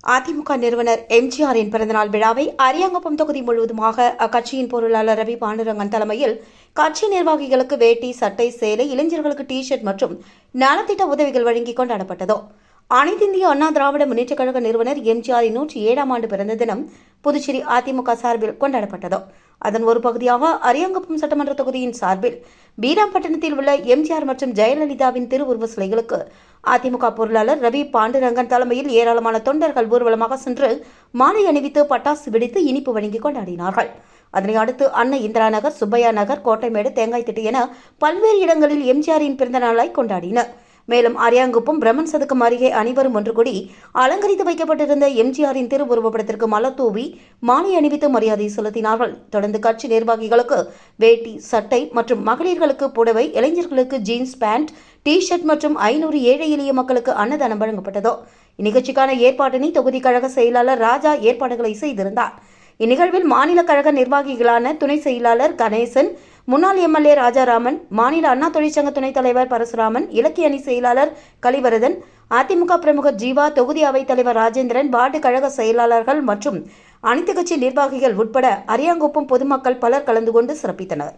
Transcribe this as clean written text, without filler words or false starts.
அதிமுக நிறுவனர் எம்ஜிஆரின் பிறந்தநாள் விழாவை அரியாங்குப்பம் தொகுதி முழுவதுமாக அக்கட்சியின் பொருளாளர் ரவி பாண்டுரங்கன் தலைமையில் கட்சி நிர்வாகிகளுக்கு வேட்டி, சட்டை, சேலை, இளைஞர்களுக்கு டி-ஷர்ட் மற்றும் நலத்திட்ட உதவிகள் வழங்கி கொண்டாடப்பட்டது. அனைத்திந்திய அண்ணா திராவிட முன்னேற்றக் கழக நிறுவனர் எம்ஜிஆரின் 107ஆம் ஆண்டு பிறந்த தினம் புதுச்சேரி அதிமுக சார்பில் கொண்டாடப்பட்டது. அதன் ஒரு பகுதியாக அரியாங்குப்பம் சட்டமன்ற தொகுதியின் சார்பில் வீராம்பட்டினத்தில் உள்ள எம்ஜிஆர் மற்றும் ஜெயலலிதாவின் திருவுருவ சிலைகளுக்கு அதிமுக பொருளாளர் ரவி பாண்டுரங்கன் தலைமையில் ஏராளமான தொண்டர்கள் ஊர்வலமாக சென்று மாலை அணிவித்து பட்டாசு வெடித்து இனிப்பு வழங்கி கொண்டாடினார்கள். அதனை அடுத்து அன்னை இந்திரா நகர், சுப்பையா நகர், கோட்டைமேடு, தேங்காய்திட்டு என பல்வேறு இடங்களில் எம்ஜிஆரின் பிறந்த நாளை கொண்டாடினர். மேலும் அரியாங்குப்பம் பிரம்மன் சதுக்கம் அருகே அனைவரும் ஒன்று கூடி அலங்கரித்து வைக்கப்பட்டிருந்த எம்ஜிஆரின் திருவுருவப்படத்திற்கு மலர் தூவி மாலை அணிவித்து மரியாதை செலுத்தினார்கள். தொடர்ந்து கட்சி நிர்வாகிகளுக்கு வேட்டி, சட்டை மற்றும் மகளிர்களுக்கு புடவை, இளைஞர்களுக்கு ஜீன்ஸ் பேண்ட், டி-ஷர்ட் மற்றும் 500 ஏழை எளிய மக்களுக்கு அன்னதானம் வழங்கப்பட்டது. இந்நிகழ்ச்சிக்கான ஏற்பாட்டினை தொகுதி கழக செயலாளர் ராஜா ஏற்பாடுகளை செய்திருந்தார். இந்நிகழ்வில் மாநில கழக நிர்வாகிகளான துணை செயலாளர் கணேசன், முன்னாள் எம்எல்ஏ ராஜாராமன், மாநில அண்ணா தொழிற்சங்க துணைத் தலைவர் பரசுராமன், இலக்கிய அணி செயலாளர் கலிவரதன், அதிமுக பிரமுகர் ஜீவா, தொகுதி அவைத் தலைவர் ராஜேந்திரன், வார்டு கழக செயலாளர்கள் மற்றும் அனைத்து கட்சி நிர்வாகிகள் உட்பட அரியாங்குப்பம் பொதுமக்கள் பலர் கலந்து கொண்டு சிறப்பித்தனர்.